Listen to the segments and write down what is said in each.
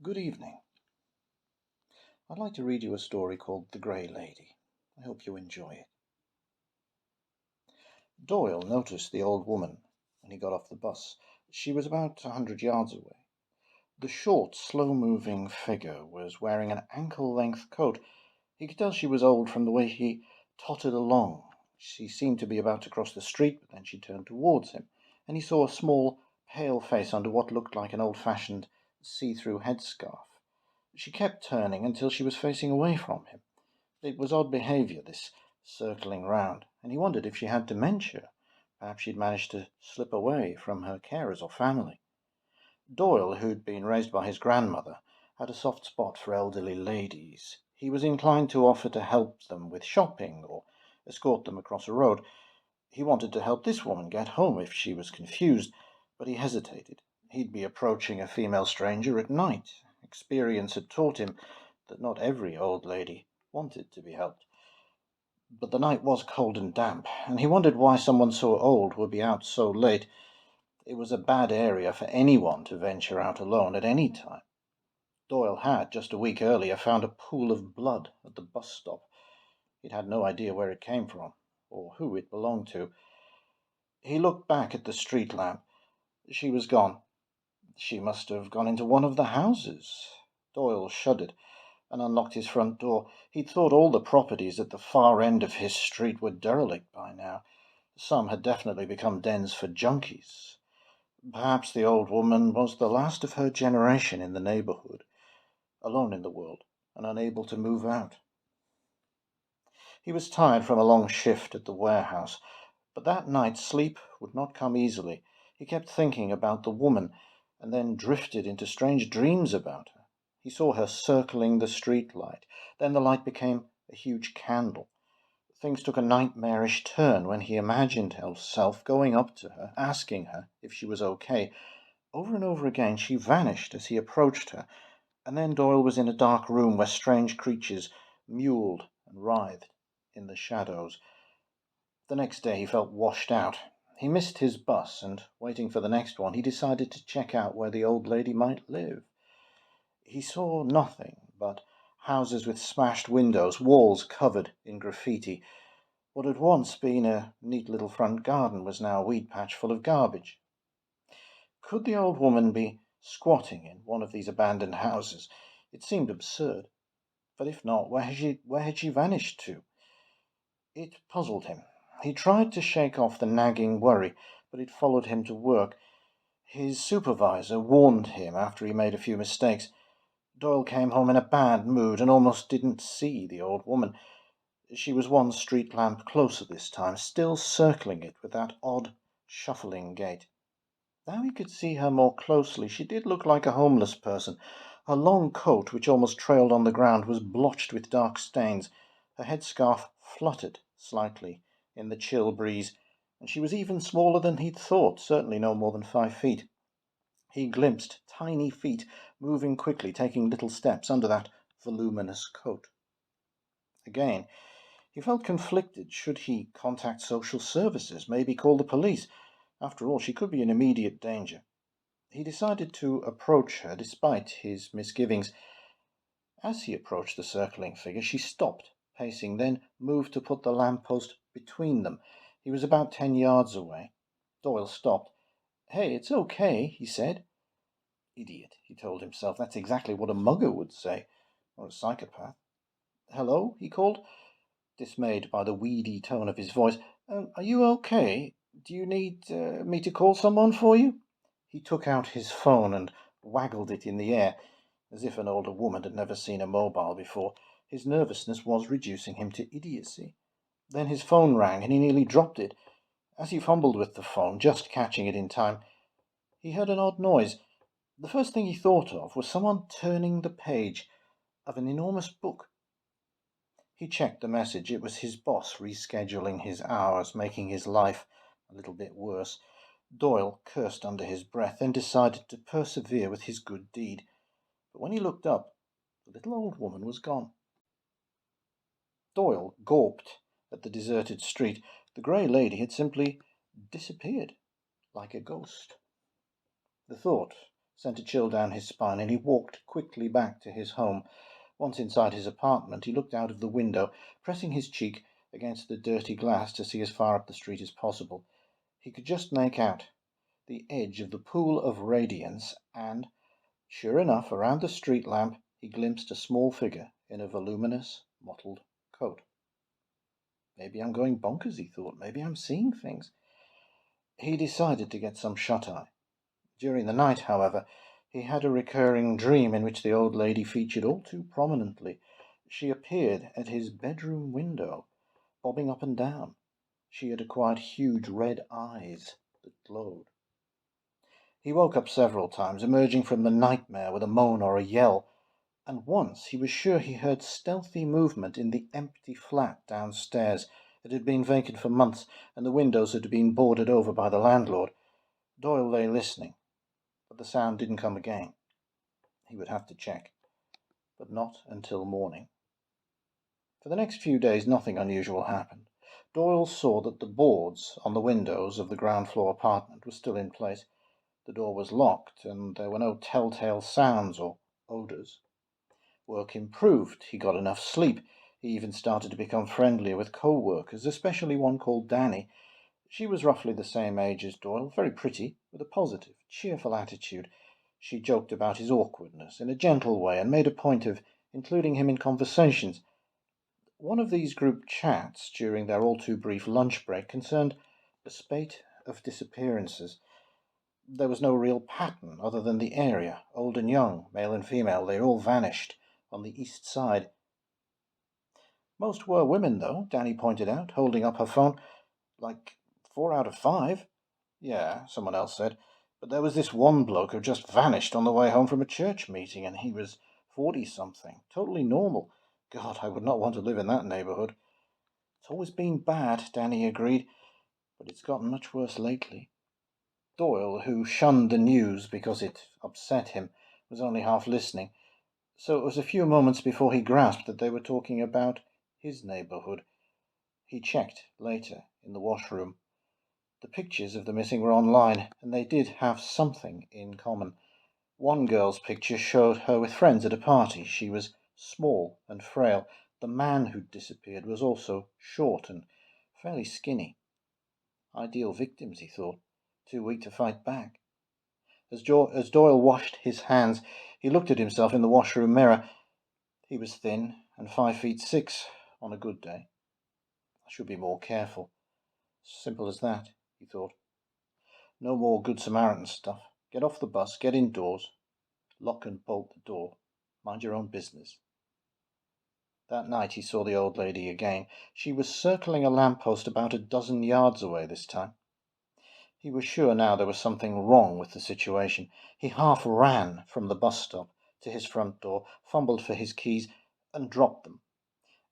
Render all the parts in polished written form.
Good evening. I'd like to read you a story called The Grey Lady. I hope you enjoy it. Doyle noticed the old woman when he got off the bus. She was about 100 yards away. The short, slow-moving figure was wearing an ankle-length coat. He could tell she was old from the way she tottered along. She seemed to be about to cross the street, but then she turned towards him, and he saw a small, pale face under what looked like an old-fashioned see-through headscarf. She kept turning until she was facing away from him. It was odd behaviour, this circling round, and he wondered if she had dementia. Perhaps she'd managed to slip away from her carers or family. Doyle, who'd been raised by his grandmother, had a soft spot for elderly ladies. He was inclined to offer to help them with shopping or escort them across a road. He wanted to help this woman get home if she was confused, but he hesitated. He'd be approaching a female stranger at night. Experience had taught him that not every old lady wanted to be helped. But the night was cold and damp, and he wondered why someone so old would be out so late. It was a bad area for anyone to venture out alone at any time. Doyle had, just a week earlier, found a pool of blood at the bus stop. He'd had no idea where it came from, or who it belonged to. He looked back at the street lamp. She was gone. She must have gone into one of the houses. Doyle shuddered and unlocked his front door. He'd thought all the properties at the far end of his street were derelict by now. Some had definitely become dens for junkies. Perhaps the old woman was the last of her generation in the neighborhood, alone in the world and unable to move out. He was tired from a long shift at the warehouse, but that night sleep would not come easily. He kept thinking about the woman and then drifted into strange dreams about her. He saw her circling the street light. Then the light became a huge candle. Things took a nightmarish turn when he imagined himself going up to her, asking her if she was okay. Over and over again she vanished as he approached her, and then Doyle was in a dark room where strange creatures mewled and writhed in the shadows. The next day he felt washed out. He missed his bus, and waiting for the next one, he decided to check out where the old lady might live. He saw nothing but houses with smashed windows, walls covered in graffiti. What had once been a neat little front garden was now a weed patch full of garbage. Could the old woman be squatting in one of these abandoned houses? It seemed absurd. But if not, where had she vanished to? It puzzled him. He tried to shake off the nagging worry, but it followed him to work. His supervisor warned him after he made a few mistakes. Doyle came home in a bad mood and almost didn't see the old woman. She was one street lamp closer this time, still circling it with that odd, shuffling gait. Now he could see her more closely. She did look like a homeless person. Her long coat, which almost trailed on the ground, was blotched with dark stains. Her headscarf fluttered slightly in the chill breeze, and she was even smaller than he'd thought, certainly no more than 5 feet. He glimpsed tiny feet moving quickly, taking little steps under that voluminous coat. Again, he felt conflicted. Should he contact social services, maybe call the police? After all, she could be in immediate danger. He decided to approach her despite his misgivings. As he approached the circling figure, she stopped, pacing, then moved to put the lamp-post between them. He was about 10 yards away. Doyle stopped. "Hey, it's okay," he said. Idiot, he told himself. That's exactly what a mugger would say, or a psychopath. "Hello," he called, dismayed by the weedy tone of his voice. Are you okay? Do you need me to call someone for you?" He took out his phone and waggled it in the air, as if an older woman had never seen a mobile before. His nervousness was reducing him to idiocy. Then his phone rang, and he nearly dropped it. As he fumbled with the phone, just catching it in time, he heard an odd noise. The first thing he thought of was someone turning the page of an enormous book. He checked the message. It was his boss rescheduling his hours, making his life a little bit worse. Doyle cursed under his breath, then decided to persevere with his good deed. But when he looked up, the little old woman was gone. Doyle gawped at the deserted street. The grey lady had simply disappeared, like a ghost. The thought sent a chill down his spine, and he walked quickly back to his home. Once inside his apartment, he looked out of the window, pressing his cheek against the dirty glass to see as far up the street as possible. He could just make out the edge of the pool of radiance, and, sure enough, around the street lamp he glimpsed a small figure in a voluminous mottled coat. Maybe I'm going bonkers, he thought. Maybe I'm seeing things. He decided to get some shut-eye. During the night, however, he had a recurring dream in which the old lady featured all too prominently. She appeared at his bedroom window, bobbing up and down. She had acquired huge red eyes that glowed. He woke up several times, emerging from the nightmare with a moan or a yell, and once he was sure he heard stealthy movement in the empty flat downstairs. It had been vacant for months, and the windows had been boarded over by the landlord. Doyle lay listening, but the sound didn't come again. He would have to check, but not until morning. For the next few days nothing unusual happened. Doyle saw that the boards on the windows of the ground floor apartment were still in place. The door was locked, and there were no telltale sounds or odours. Work improved. He got enough sleep. He even started to become friendlier with co-workers, especially one called Danny. She was roughly the same age as Doyle, very pretty, with a positive, cheerful attitude. She joked about his awkwardness in a gentle way and made a point of including him in conversations. One of these group chats during their all too brief lunch break concerned a spate of disappearances. There was no real pattern other than the area. Old and young, male and female, they all vanished on the east side. Most were women, though, Danny pointed out, holding up her phone. Like 4 out of 5. Yeah, someone else said. But there was this one bloke who just vanished on the way home from a church meeting, and he was 40-something. Totally normal. God, I would not want to live in that neighborhood. It's always been bad, Danny agreed, but it's gotten much worse lately. Doyle, who shunned the news because it upset him, was only half listening, so it was a few moments before he grasped that they were talking about his neighborhood. He checked later in the washroom. The pictures of the missing were online, and they did have something in common. One girl's picture showed her with friends at a party. She was small and frail. The man who'd disappeared was also short and fairly skinny. Ideal victims, he thought, too weak to fight back. As Doyle washed his hands, he looked at himself in the washroom mirror. He was thin and 5'6" on a good day. I should be more careful. Simple as that, he thought. No more Good Samaritan stuff. Get off the bus, get indoors, lock and bolt the door. Mind your own business. That night he saw the old lady again. She was circling a lamppost about a dozen yards away this time. He was sure now there was something wrong with the situation. He half ran from the bus stop to his front door, fumbled for his keys, and dropped them.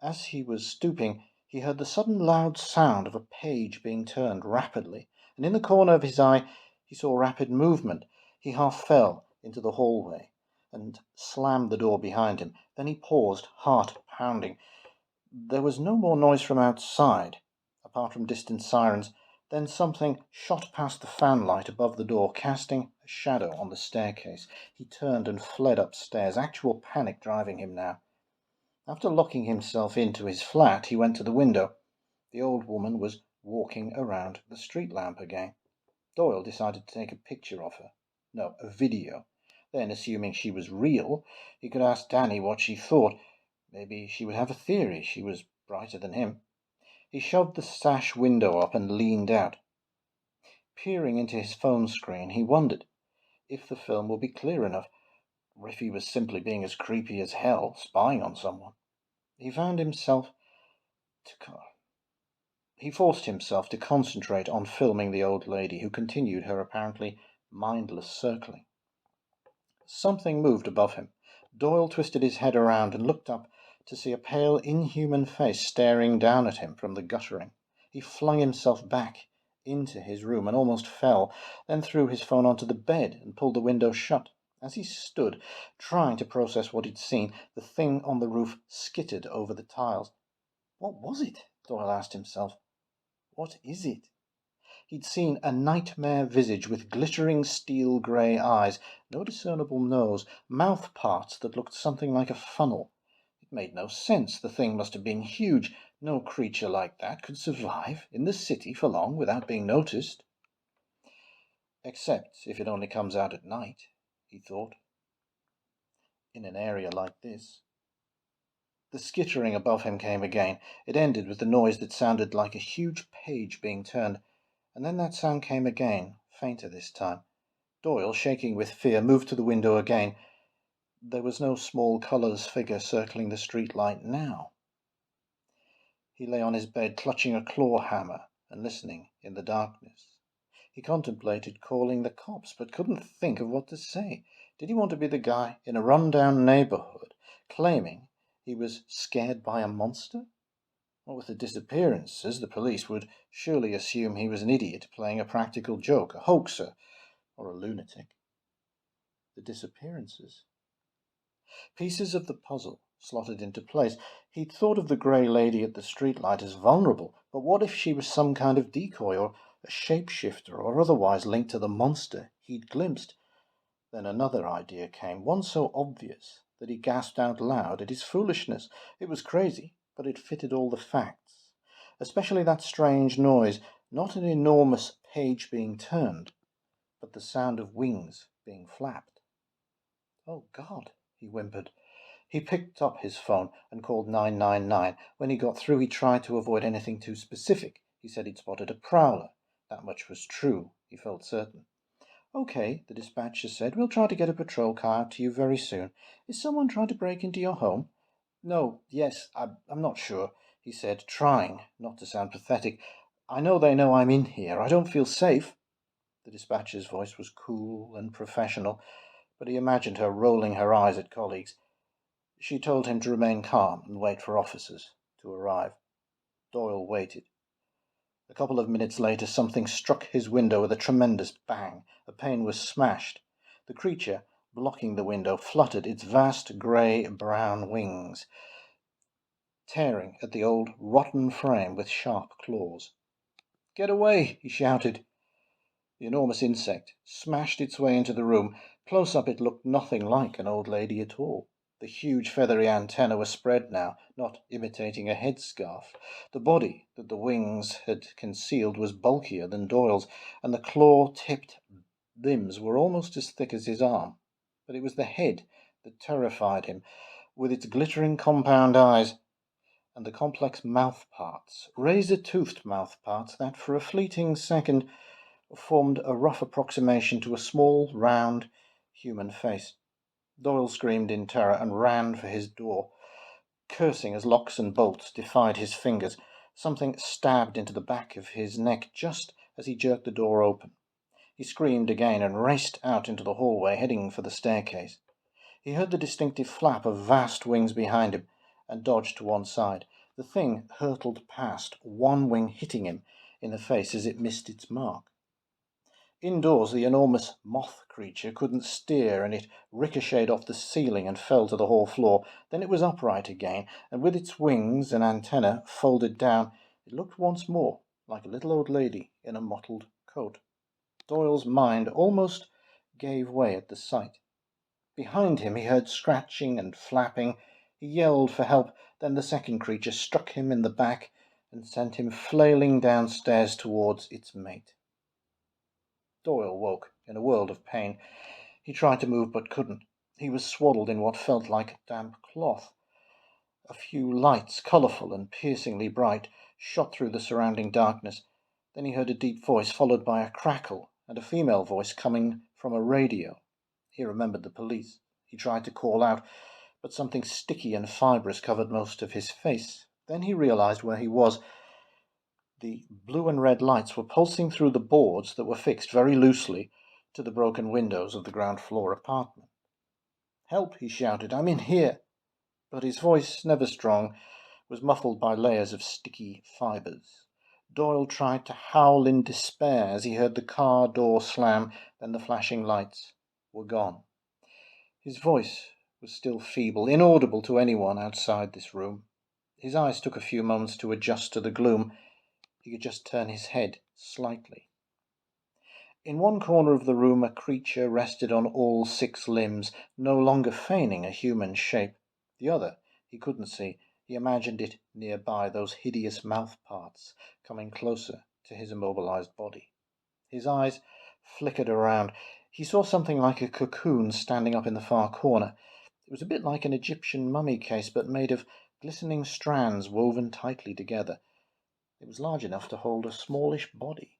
As he was stooping, he heard the sudden loud sound of a page being turned rapidly, and in the corner of his eye he saw rapid movement. He half fell into the hallway and slammed the door behind him. Then he paused, heart pounding. There was no more noise from outside, apart from distant sirens. Then something shot past the fanlight above the door, casting a shadow on the staircase. He turned and fled upstairs, actual panic driving him now. After locking himself into his flat, he went to the window. The old woman was walking around the street lamp again. Doyle decided to take a picture of her. No, a video. Then, assuming she was real, he could ask Danny what she thought. Maybe she would have a theory. She was brighter than him. He shoved the sash window up and leaned out. Peering into his phone screen, he wondered if the film would be clear enough, or if he was simply being as creepy as hell, spying on someone. He forced himself to concentrate on filming the old lady, who continued her apparently mindless circling. Something moved above him. Doyle twisted his head around and looked up to see a pale, inhuman face staring down at him from the guttering. He flung himself back into his room and almost fell, then threw his phone onto the bed and pulled the window shut. As he stood, trying to process what he'd seen, the thing on the roof skittered over the tiles. What was it? Doyle asked himself. What is it? He'd seen a nightmare visage with glittering steel grey eyes, no discernible nose, mouth parts that looked something like a funnel. It made no sense. The thing must have been huge. No creature like that could survive in the city for long without being noticed. Except if it only comes out at night, he thought, in an area like this. The skittering above him came again. It ended with the noise that sounded like a huge page being turned, and then that sound came again, fainter this time. Doyle, shaking with fear, moved to the window again. There was no small colours figure circling the street light now. He lay on his bed, clutching a claw hammer and listening in the darkness. He contemplated calling the cops, but couldn't think of what to say. Did he want to be the guy in a run-down neighbourhood, claiming he was scared by a monster? Well, with the disappearances, the police would surely assume he was an idiot playing a practical joke, a hoaxer, or a lunatic. The disappearances. Pieces of the puzzle slotted into place. He'd thought of the grey lady at the streetlight as vulnerable, but what if she was some kind of decoy, or a shapeshifter, or otherwise linked to the monster he'd glimpsed? Then another idea came, one so obvious that he gasped out loud at his foolishness. It was crazy, but it fitted all the facts, especially that strange noise, not an enormous page being turned, but the sound of wings being flapped. "Oh, God," he whimpered. He picked up his phone and called 999. When he got through, he tried to avoid anything too specific. He said he'd spotted a prowler. That much was true, he felt certain. "Okay," the dispatcher said. "We'll try to get a patrol car out to you very soon. Is someone trying to break into your home?" "No, yes, I'm not sure," he said, trying not to sound pathetic. "I know they know I'm in here. I don't feel safe." The dispatcher's voice was cool and professional, but he imagined her rolling her eyes at colleagues. She told him to remain calm and wait for officers to arrive. Doyle waited. A couple of minutes later, something struck his window with a tremendous bang. A pane was smashed. The creature, blocking the window, fluttered its vast grey-brown wings, tearing at the old rotten frame with sharp claws. "Get away!" he shouted. The enormous insect smashed its way into the room. Close up, it looked nothing like an old lady at all. The huge feathery antennae were spread now, not imitating a headscarf. The body that the wings had concealed was bulkier than Doyle's, and the claw-tipped limbs were almost as thick as his arm. But it was the head that terrified him, with its glittering compound eyes and the complex mouth parts, razor-toothed mouth parts that, for a fleeting second, formed a rough approximation to a small, round, human face. Doyle screamed in terror and ran for his door, cursing as locks and bolts defied his fingers. Something stabbed into the back of his neck just as he jerked the door open. He screamed again and raced out into the hallway, heading for the staircase. He heard the distinctive flap of vast wings behind him and dodged to one side. The thing hurtled past, one wing hitting him in the face as it missed its mark. Indoors, the enormous moth creature couldn't steer, and it ricocheted off the ceiling and fell to the hall floor. Then it was upright again, and with its wings and antennae folded down, it looked once more like a little old lady in a mottled coat. Doyle's mind almost gave way at the sight. Behind him he heard scratching and flapping. He yelled for help. Then the second creature struck him in the back and sent him flailing downstairs towards its mate. Doyle woke in a world of pain. He tried to move but couldn't. He was swaddled in what felt like damp cloth. A few lights, colourful and piercingly bright, shot through the surrounding darkness. Then he heard a deep voice, followed by a crackle, and a female voice coming from a radio. He remembered the police. He tried to call out, but something sticky and fibrous covered most of his face. Then he realized where he was. The blue and red lights were pulsing through the boards that were fixed very loosely to the broken windows of the ground floor apartment. "Help!" he shouted. "I'm in here!" But his voice, never strong, was muffled by layers of sticky fibers. Doyle tried to howl in despair as he heard the car door slam, then the flashing lights were gone. His voice was still feeble, inaudible to anyone outside this room. His eyes took a few moments to adjust to the gloom. He could just turn his head slightly. In one corner of the room a creature rested on all 6 limbs, no longer feigning a human shape. The other he couldn't see. He imagined it nearby, those hideous mouth parts coming closer to his immobilized body. His eyes flickered around. He saw something like a cocoon standing up in the far corner. It was a bit like an Egyptian mummy case, but made of glistening strands woven tightly together. It was large enough to hold a smallish body.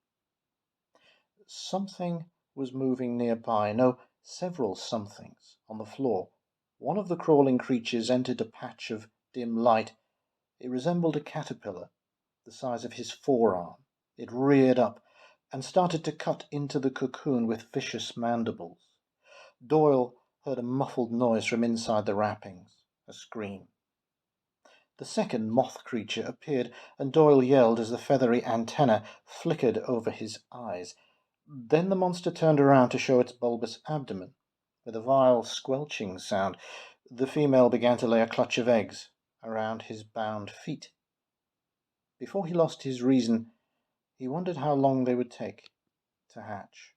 Something was moving nearby. No, several somethings on the floor. One of the crawling creatures entered a patch of dim light. It resembled a caterpillar, the size of his forearm. It reared up and started to cut into the cocoon with vicious mandibles. Doyle heard a muffled noise from inside the wrappings, a scream. The second moth creature appeared, and Doyle yelled as the feathery antenna flickered over his eyes. Then the monster turned around to show its bulbous abdomen. With a vile squelching sound, the female began to lay a clutch of eggs around his bound feet. Before he lost his reason, he wondered how long they would take to hatch.